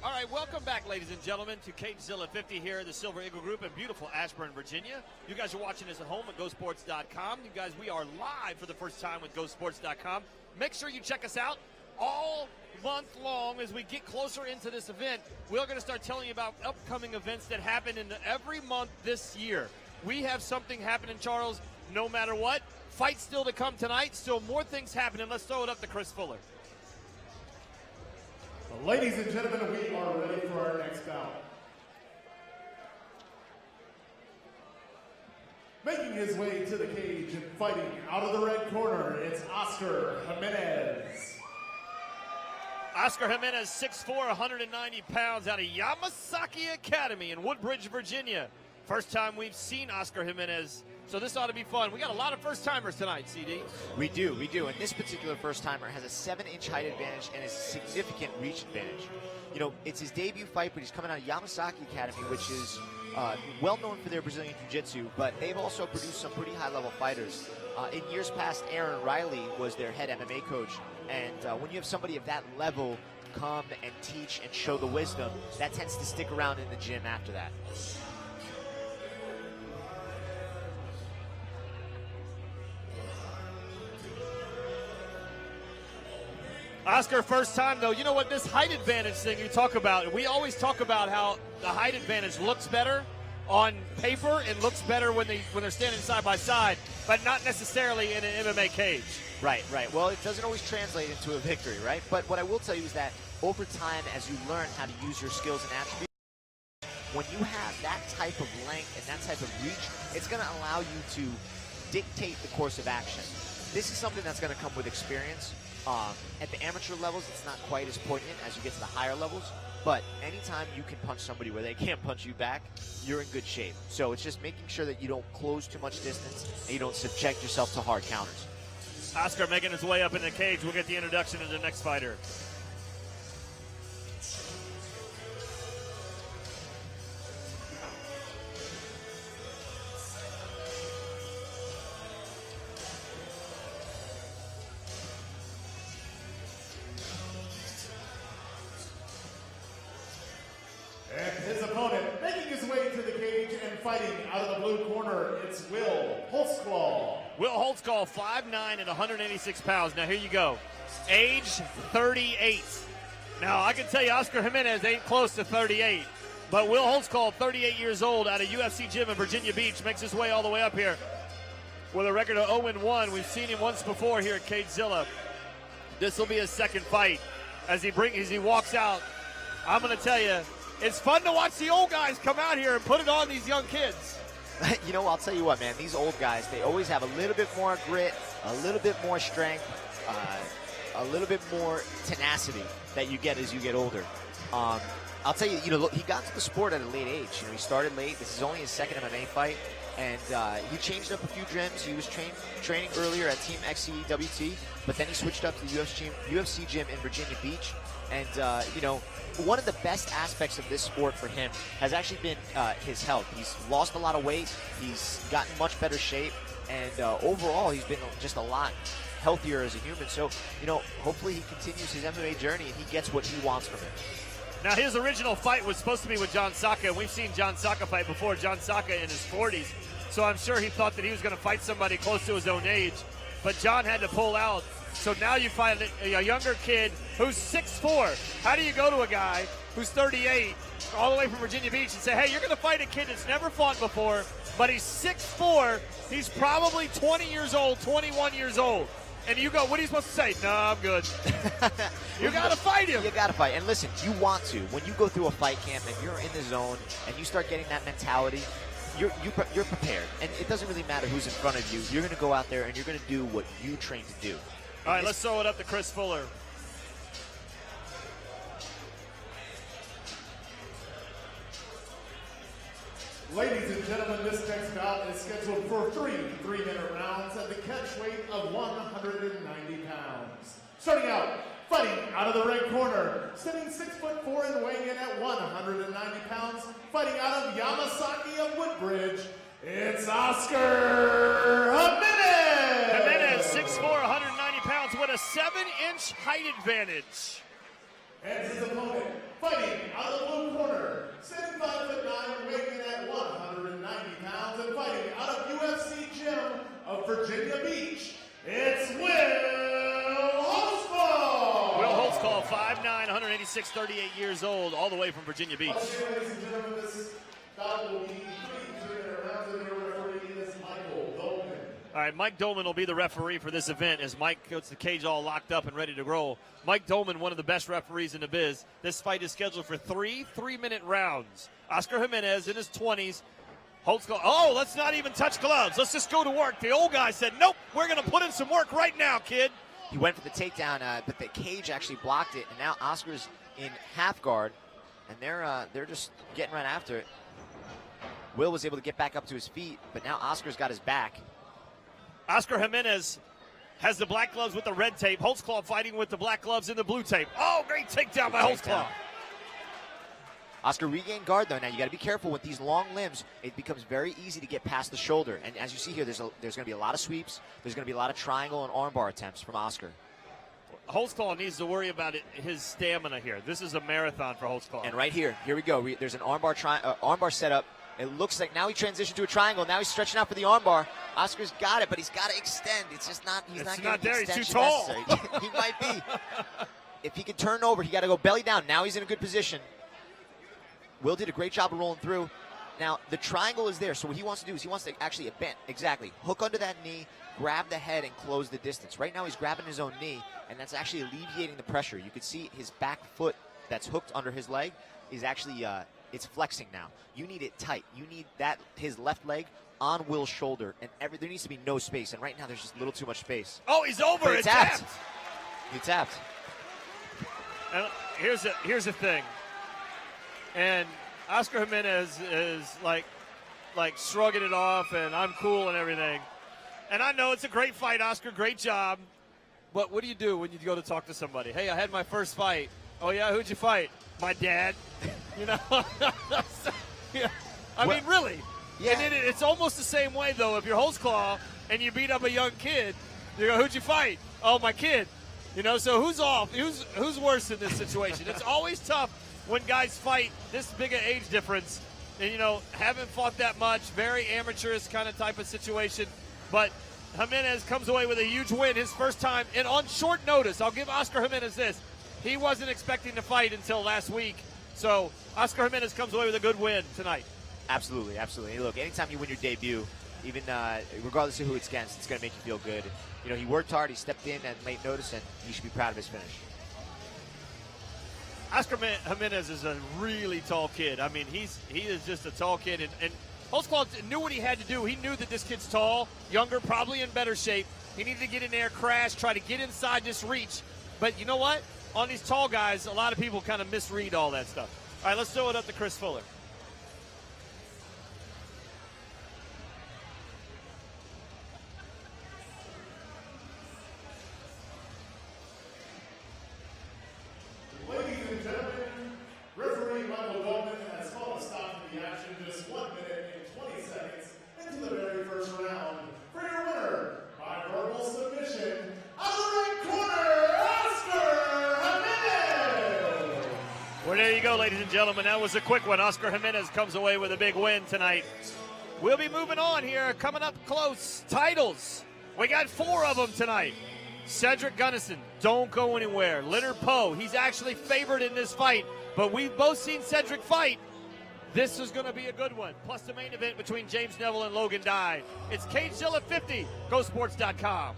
All right, welcome back, ladies and gentlemen, to Cagezilla 50 here at the Silver Eagle Group in beautiful Ashburn, Virginia. You guys are watching us at home at GoSports.com. You guys, we are live for the first time with GoSports.com. Make sure you check us out all month long as we get closer into this event. We're going to start telling you about upcoming events that happen in every month this year. We have something happening, Charles, no matter what. Fight still to come tonight. Still more things happening. Let's throw it up to Chris Fuller. Ladies and gentlemen, we are ready for our next bout. Making his way to the cage and fighting out of the red corner, it's Oscar Jimenez. Oscar Jimenez, 6'4", 190 pounds, out of Yamasaki Academy in Woodbridge, Virginia. First time we've seen Oscar Jimenez, so this ought to be fun. We got a lot of first-timers tonight, CD. We do. And this particular first-timer has a 7-inch height advantage and a significant reach advantage. You know, it's his debut fight, but he's coming out of Yamasaki Academy, which is well known for their Brazilian Jiu-Jitsu, but they've also produced some pretty high-level fighters. In years past, Aaron Riley was their head MMA coach, and when you have somebody of that level come and teach and show the wisdom, that tends to stick around in the gym after that. Oscar, first time, though. You know what, this height advantage thing you talk about, we always talk about how the height advantage looks better on paper and looks better when they're standing side by side, but not necessarily in an MMA cage. Right. Well, it doesn't always translate into a victory, right? But what I will tell you is that over time, as you learn how to use your skills and attributes, when you have that type of length and that type of reach, it's going to allow you to dictate the course of action. This is something that's going to come with experience. At the amateur levels, it's not quite as poignant as you get to the higher levels, but anytime you can punch somebody where they can't punch you back, you're in good shape. So it's just making sure that you don't close too much distance and you don't subject yourself to hard counters. Oscar making his way up in the cage. We'll get the introduction of the next fighter. And his opponent, making his way to the cage and fighting out of the blue corner, it's Will Holtzclaw. Will Holtzclaw, 5'9" and 186 pounds. Now, here you go. Age 38. Now, I can tell you Oscar Jimenez ain't close to 38, but Will Holtzclaw, 38 years old, out of UFC Gym in Virginia Beach, makes his way all the way up here with a record of 0-1. We've seen him once before here at Cagezilla. This will be his second fight. As he walks out, I'm going to tell you, it's fun to watch the old guys come out here and put it on these young kids. You know, I'll tell you what, man, these old guys, they always have a little bit more grit, a little bit more strength, a little bit more tenacity that you get as you get older. I'll tell you, look, he got into the sport at a late age. You know, he started late. This is only his second MMA fight, and he changed up a few gyms. He was training earlier at Team XCWT, but then he switched up to the UFC gym in Virginia Beach. And, one of the best aspects of this sport for him has actually been his health. He's lost a lot of weight. He's gotten much better shape. And overall, he's been just a lot healthier as a human. So, hopefully he continues his MMA journey and he gets what he wants from it. Now, his original fight was supposed to be with John Saka, and we've seen John Saka fight before. John Saka in his 40s. So I'm sure he thought that he was going to fight somebody close to his own age. But John had to pull out. So now you find a younger kid who's 6'4". How do you go to a guy who's 38, all the way from Virginia Beach, and say, hey, you're going to fight a kid that's never fought before, but he's 6'4", he's probably 20 years old, 21 years old. And you go, what are you supposed to say? No, I'm good. You got to fight him. You got to fight. And listen, you want to. When you go through a fight camp and you're in the zone and you start getting that mentality, you're prepared. And it doesn't really matter who's in front of you. You're going to go out there and you're going to do what you train to do. All right, let's throw it up to Chris Fuller. Ladies and gentlemen, this next bout is scheduled for three-minute rounds at the catch weight of 190 pounds. Starting out, fighting out of the red corner, standing 6'4" and weighing in at 190 pounds, fighting out of Yamasaki of Woodbridge, it's Oscar Jimenez! Jimenez, 6'4", 190 pounds with a 7-inch height advantage. And his opponent, 36, 38 years old, all the way from Virginia Beach. Ladies and gentlemen, this bout will be 3 3-minute rounds, and your referee is Michael Dolman. All right, Mike Dolman will be the referee for this event as Mike gets the cage all locked up and ready to roll. Mike Dolman, one of the best referees in the biz. This fight is scheduled for 3 3-minute rounds. Oscar Jimenez in his 20s. Holtzclaw, oh, let's not even touch gloves. Let's just go to work. The old guy said, nope, we're going to put in some work right now, kid. He went for the takedown, but the cage actually blocked it, and now Oscar's in half guard, and they're just getting right after it. Will was able to get back up to his feet, but now Oscar's got his back. Oscar Jimenez has the black gloves with the red tape. Holtzclaw fighting with the black gloves and the blue tape. Oh, great takedown by Holtzclaw. Oscar regained guard, though. Now, you got to be careful with these long limbs. It becomes very easy to get past the shoulder. And as you see here, there's going to be a lot of sweeps. There's going to be a lot of triangle and armbar attempts from Oscar. Holtzclaw needs to worry about his stamina here. This is a marathon for Holtzclaw. And right here we go. There's an armbar setup. It looks like now he transitioned to a triangle. Now he's stretching out for the armbar. Oscar's got it, but he's got to extend. It's just not. He's not getting the extension He's too tall. necessary. He might be. If he can turn over, he got to go belly down. Now he's in a good position. Will did a great job of rolling through. Now, the triangle is there, so what he wants to do is he wants to actually bend. Exactly. Hook under that knee, grab the head, and close the distance. Right now, he's grabbing his own knee, and that's actually alleviating the pressure. You can see his back foot that's hooked under his leg is actually, it's flexing now. You need it tight. You need his left leg on Will's shoulder, and there needs to be no space, and right now, there's just a little too much space. Oh, he's over. But It's tapped. He tapped. And here's the thing. And Oscar Jimenez is like shrugging it off, and I'm cool and everything. And I know it's a great fight, Oscar. Great job. But what do you do when you go to talk to somebody? Hey, I had my first fight. Oh, yeah? Who'd you fight? My dad. You know? Yeah. I mean, really. Yeah. And it's almost the same way, though. If you're Holtzclaw and you beat up a young kid, you go, who'd you fight? Oh, my kid. You know, so who's off? Who's worse in this situation? It's always tough when guys fight this big an age difference, and, you know, haven't fought that much, very amateurish kind of type of situation. But Jimenez comes away with a huge win, his first time, and on short notice. I'll give Oscar Jimenez this. He wasn't expecting to fight until last week. So Oscar Jimenez comes away with a good win tonight. Absolutely, absolutely. Look, anytime you win your debut, even regardless of who it's against, it's going to make you feel good. You know, he worked hard, he stepped in at late notice, and he should be proud of his finish. Oscar Jimenez is a really tall kid. I mean, he is just a tall kid, and Holtzclaw knew what he had to do. He knew that this kid's tall, younger, probably in better shape. He needed to get in there, crash, try to get inside this reach. But you know what? On these tall guys, a lot of people kind of misread all that stuff. All right, let's throw it up to Chris Fuller. Ladies and gentlemen, referee Michael Dolman has called a stop to the action just 1 minute and 20 seconds into the very first round. For your winner, by verbal submission, out of the right corner, Oscar Jimenez! Well, there you go, ladies and gentlemen. That was a quick one. Oscar Jimenez comes away with a big win tonight. We'll be moving on here, coming up close. Titles. We got 4 of them tonight. Cedric Gunnison, don't go anywhere. Leonard Poe, he's actually favored in this fight, but we've both seen Cedric fight. This is going to be a good one. Plus the main event between James Neville and Logan Dye. It's Cagezilla 50, GoSports.com.